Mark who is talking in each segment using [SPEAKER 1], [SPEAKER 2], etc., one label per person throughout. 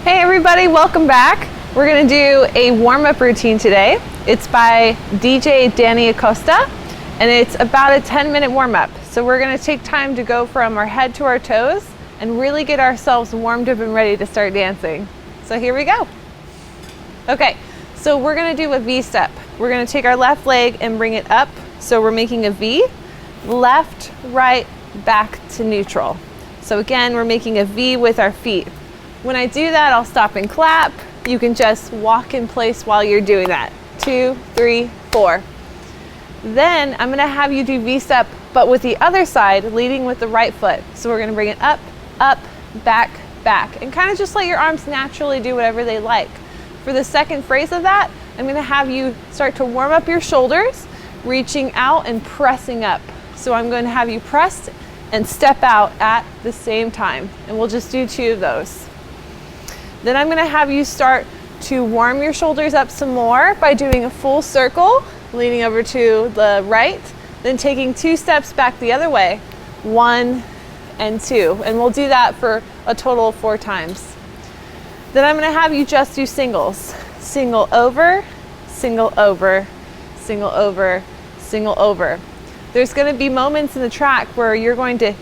[SPEAKER 1] Hey everybody, welcome back. We're gonna do a warm-up routine today. It's by DJ Danny Acosta, and it's about a 10-minute warm-up. So we're gonna take time to go from our head to our toes and really get ourselves warmed up and ready to start dancing. So here we go. Okay, so we're gonna do a V step. We're gonna take our left leg and bring it up. So we're making a V, left, right, back to neutral. So again, we're making a V with our feet. When I do that, I'll stop and clap. You can just walk in place while you're doing that. 2, 3, 4. Then I'm gonna have you do V-step, but with the other side, leading with the right foot. So we're gonna bring it up, up, back, back, and kind of just let your arms naturally do whatever they like. For the second phrase of that, I'm gonna have you start to warm up your shoulders, reaching out and pressing up. So I'm going to have you press and step out at the same time. And we'll just do 2 of those. Then I'm gonna have you start to warm your shoulders up some more by doing a full circle, leaning over to the right, then taking 2 steps back the other way, 1 and 2. And we'll do that for a total of 4 times. Then I'm gonna have you just do singles. Single over, single over, single over, single over. There's gonna be moments in the track where you're going to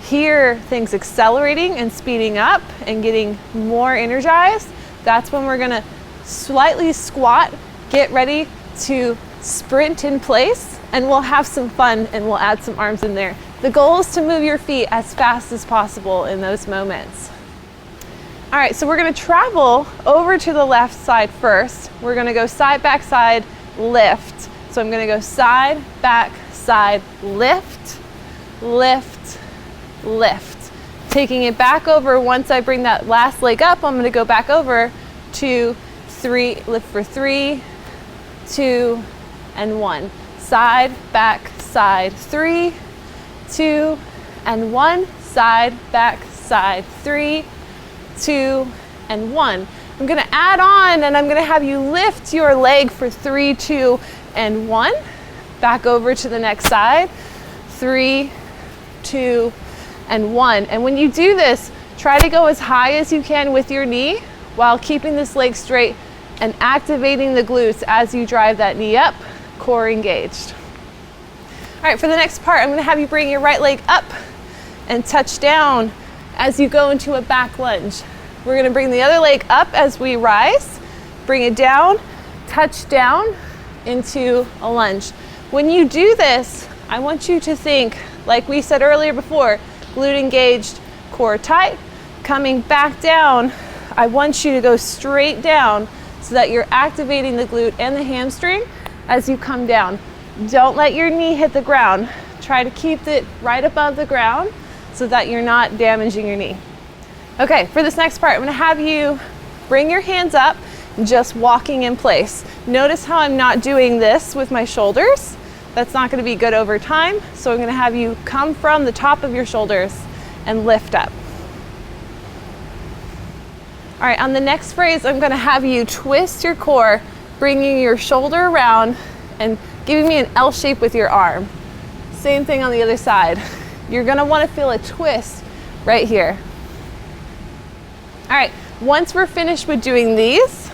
[SPEAKER 1] hear things accelerating and speeding up and getting more energized. That's when we're gonna slightly squat, get ready to sprint in place, and we'll have some fun and we'll add some arms in there. The goal is to move your feet as fast as possible in those moments. All right, so we're gonna travel over to the left side first. We're gonna go side, back, side, lift. So I'm gonna go side, back, side, lift, lift, lift. Taking it back over, once I bring that last leg up, I'm gonna go back over, 2, 3, lift for 3, 2, and 1. Side, back, side, 3, 2, and 1. Side, back, side, 3, 2, and 1. I'm gonna add on and I'm gonna have you lift your leg for 3, 2, and 1. Back over to the next side, 3, 2, and 1. And when you do this, try to go as high as you can with your knee while keeping this leg straight and activating the glutes as you drive that knee up, core engaged. All right, for the next part, I'm gonna have you bring your right leg up and touch down as you go into a back lunge. We're gonna bring the other leg up as we rise, bring it down, touch down into a lunge. When you do this, I want you to think, like we said earlier before, glute engaged, core tight. Coming back down, I want you to go straight down so that you're activating the glute and the hamstring as you come down. Don't let your knee hit the ground. Try to keep it right above the ground so that you're not damaging your knee. Okay, for this next part, I'm gonna have you bring your hands up, just walking in place. Notice how I'm not doing this with my shoulders. That's not gonna be good over time. So I'm gonna have you come from the top of your shoulders and lift up. All right, on the next phrase, I'm gonna have you twist your core, bringing your shoulder around and giving me an L shape with your arm. Same thing on the other side. You're gonna wanna feel a twist right here. All right, once we're finished with doing these,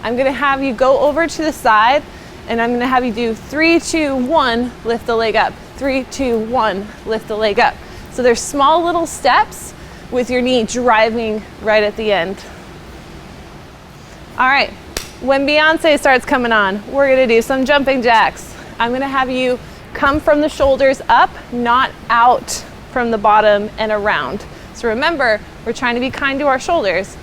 [SPEAKER 1] I'm gonna have you go over to the side and I'm gonna have you do 3, 2, 1, lift the leg up. 3, 2, 1, lift the leg up. So there's small little steps with your knee driving right at the end. All right, when Beyonce starts coming on, we're gonna do some jumping jacks. I'm gonna have you come from the shoulders up, not out from the bottom and around. So remember, we're trying to be kind to our shoulders.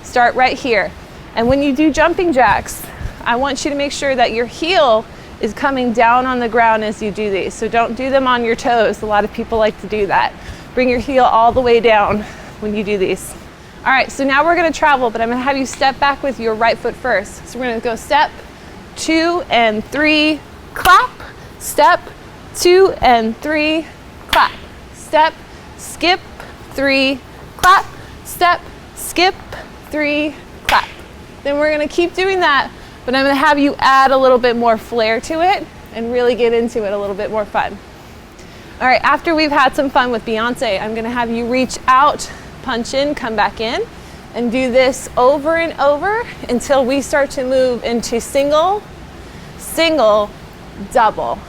[SPEAKER 1] Start right here. And when you do jumping jacks, I want you to make sure that your heel is coming down on the ground as you do these. So don't do them on your toes. A lot of people like to do that. Bring your heel all the way down when you do these. All right, so now we're gonna travel, but I'm gonna have you step back with your right foot first. So we're gonna go step, 2 and 3, clap, step, 2 and 3, clap, step, skip, 3, clap, step, skip, 3, clap. Then we're gonna keep doing that, but I'm gonna have you add a little bit more flair to it and really get into it a little bit more fun. All right, after we've had some fun with Beyonce, I'm gonna have you reach out, punch in, come back in, And do this over and over until we start to move into single, single, double,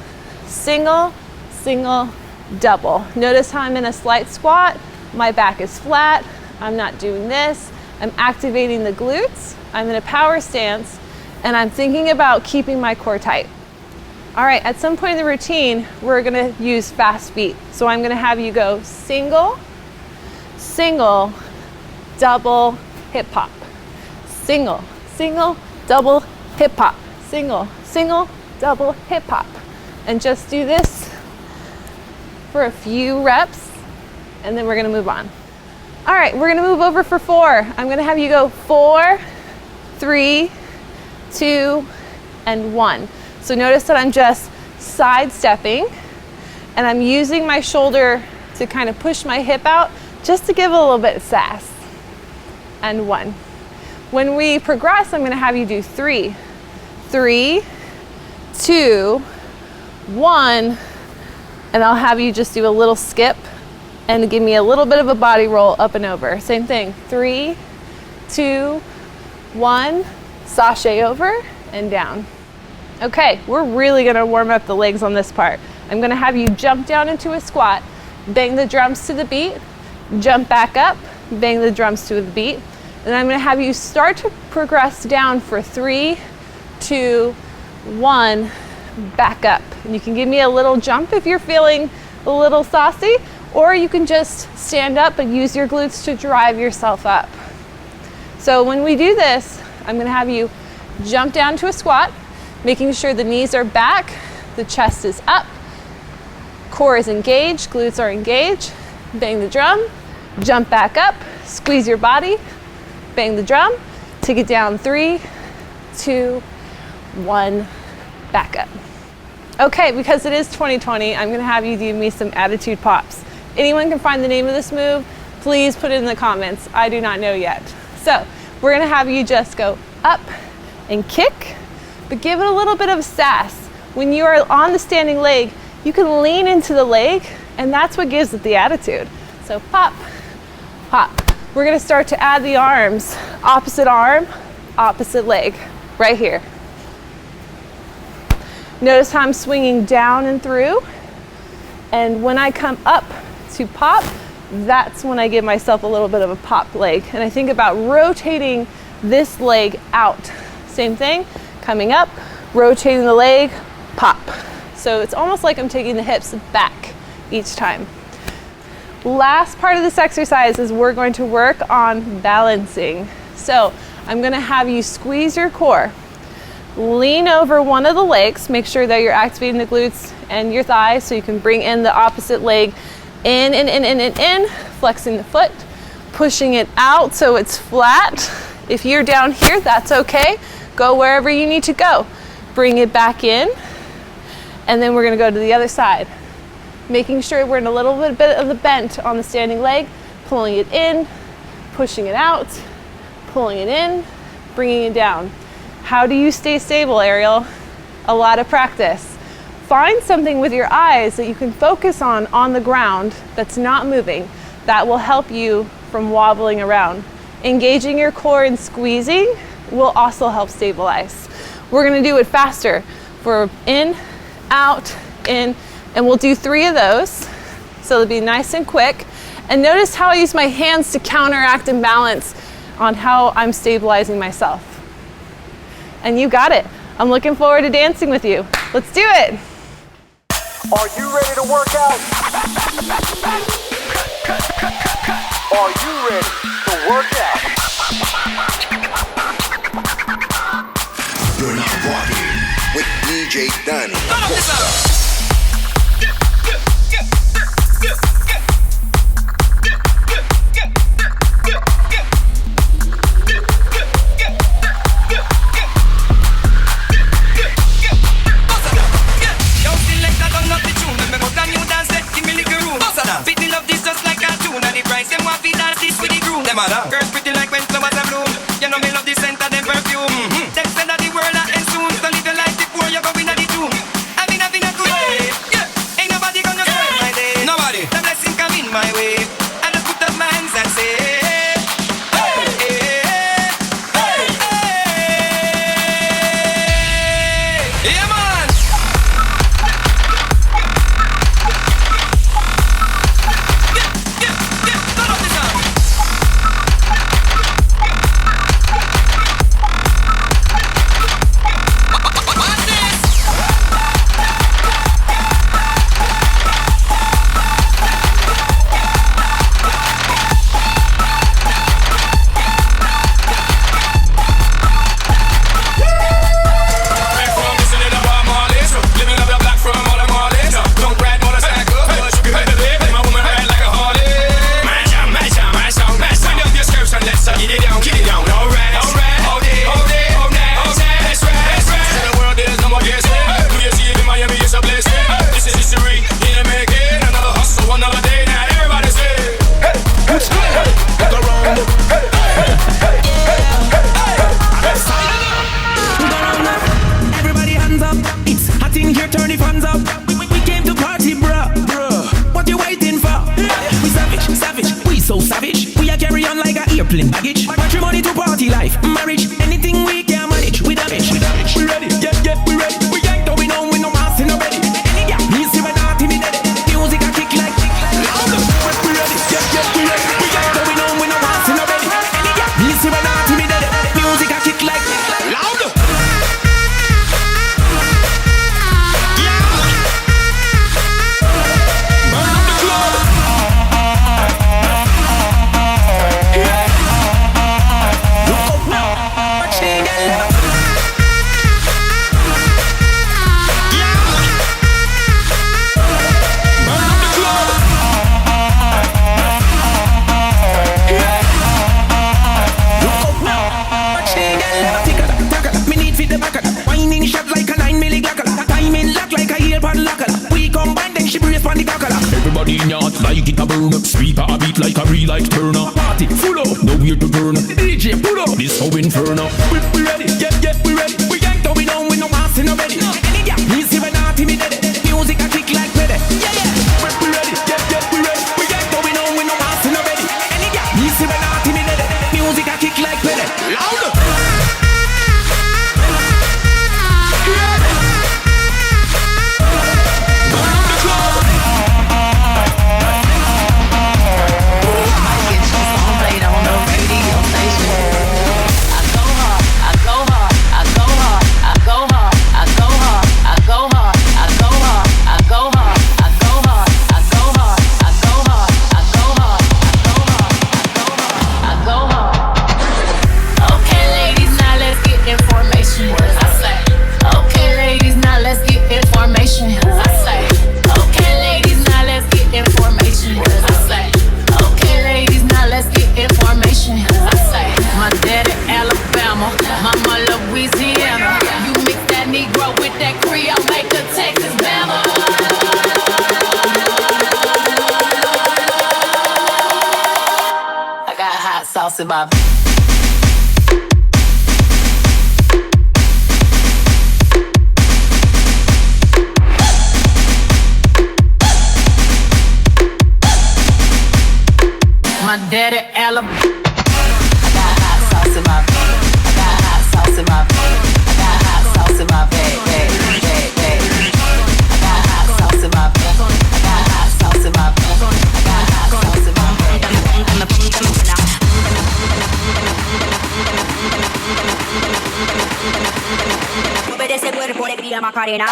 [SPEAKER 1] single, single, double. Notice how I'm in a slight squat. My back is flat. I'm not doing this. I'm activating the glutes. I'm in a power stance, and I'm thinking about keeping my core tight. All right, at some point in the routine, we're gonna use fast feet. So I'm gonna have you go single, single, double, hip hop. Single, single, double, hip hop. Single, single, double, hip hop. And just do this for a few reps, and then we're gonna move on. All right, we're gonna move over for 4. I'm gonna have you go 4, 3, 2, and 1. So notice that I'm just sidestepping, and I'm using my shoulder to kind of push my hip out just to give it a little bit of sass. And 1. When we progress, I'm gonna have you do 3, 3, 2, 1, and I'll have you just do a little skip and give me a little bit of a body roll up and over. Same thing, 3, 2, 1, sashay over and down. Okay, we're really gonna warm up the legs on this part. I'm gonna have you jump down into a squat, bang the drums to the beat, jump back up, bang the drums to the beat, and I'm gonna have you start to progress down for 3, 2, 1, back up. And you can give me a little jump if you're feeling a little saucy, or you can just stand up and use your glutes to drive yourself up. So when we do this, I'm gonna have you jump down to a squat, making sure the knees are back, the chest is up, core is engaged, glutes are engaged. Bang the drum, jump back up, squeeze your body, bang the drum, take it down 3, 2, 1, back up. Okay, because it is 2020, I'm gonna have you do me some attitude pops. Anyone can find the name of this move, please put it in the comments. I do not know yet. So we're gonna have you just go up and kick, but give it a little bit of sass. When you are on the standing leg, you can lean into the leg, and that's what gives it the attitude. So pop, pop. We're gonna start to add the arms. Opposite arm, opposite leg, right here. Notice how I'm swinging down and through, and when I come up to pop, that's when I give myself a little bit of a pop leg. And I think about rotating this leg out. Same thing, coming up, rotating the leg, pop. So it's almost like I'm taking the hips back each time. Last part of this exercise is we're going to work on balancing. So I'm gonna have you squeeze your core. Lean over one of the legs, make sure that you're activating the glutes and your thighs so you can bring in the opposite leg in, flexing the foot, pushing it out so it's flat. If you're down here, that's okay. Go wherever you need to go. Bring it back in, and then we're gonna go to the other side. Making sure we're in a little bit of the bent on the standing leg, pulling it in, pushing it out, pulling it in, bringing it down. How do you stay stable, Ariel? A lot of practice. Find something with your eyes that you can focus on the ground that's not moving. That will help you from wobbling around. Engaging your core and squeezing will also help stabilize. We're gonna do it faster. For in, out, in, and we'll do 3 of those. So it'll be nice and quick. And notice how I use my hands to counteract and balance on how I'm stabilizing myself. And you got it. I'm looking forward to dancing with you. Let's do it.
[SPEAKER 2] Are you ready to work out? Are you ready to work out?
[SPEAKER 3] You're not walking with DJ Danny.
[SPEAKER 4] Girls pretty like when flowers are bloom. You know me love the scent of them perfume. Them said that the world are end soon. So live your life before you go in the tomb. I've been having a good day. Yeah. Ain't nobody gonna spoil my day. Nobody. The blessing come in my way. I just put up my hands and say, hey, hey.
[SPEAKER 5] Matrimony to party life, marriage, anything we can manage. We damage, we damage. We ready, yeah, we ready. We ain't going on with no mass in already. Any girl, me see when I me dead. Music a kick like louder. We ready, yeah, we ready. We ain't going on with no mass in already. Any girl, me see when I me dead. Music a kick like louder. Everybody in your heart like it a burn. Speaker a beat like a real life turner. Party full up, nowhere to turn. DJ pull up, this how inferno. We ready, yeah, we ready. We ain't going on with no mass in already. Any girl, me see when I me dead. Music a kick like ready. Yeah. We ready, yeah, we ready. We ain't going on with no mass in already. Any girl, me see when I me dead. Music a kick like ready. Louder.
[SPEAKER 6] My daddy Alabama. I got hot sauce in my bag. I got hot sauce in my bag. I got hot sauce in my bag. I got hot sauce in my bag. I got hot sauce in my bag. I got hot sauce in my bag.
[SPEAKER 7] Mueve ese cuerpo, alegría Macarena.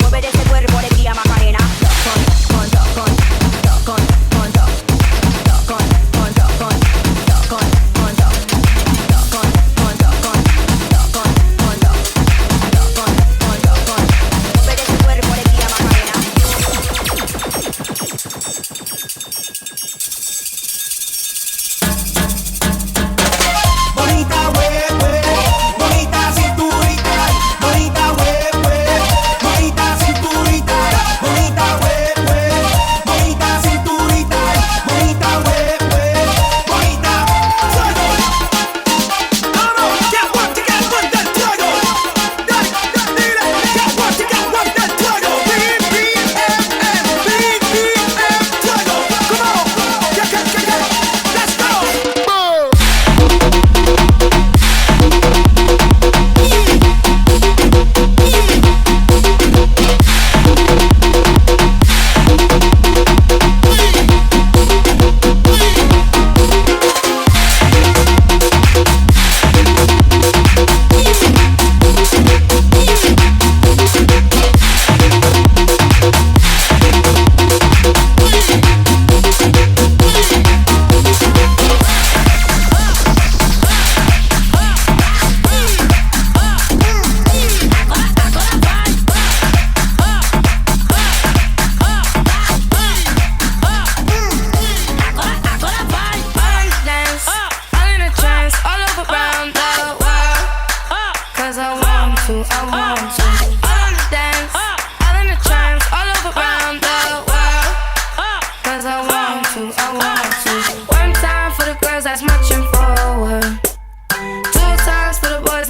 [SPEAKER 7] Mueve ese cuerpo, alegría Macarena.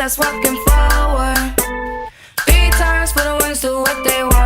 [SPEAKER 8] that's walking forward. 3 times for the ones do what they want.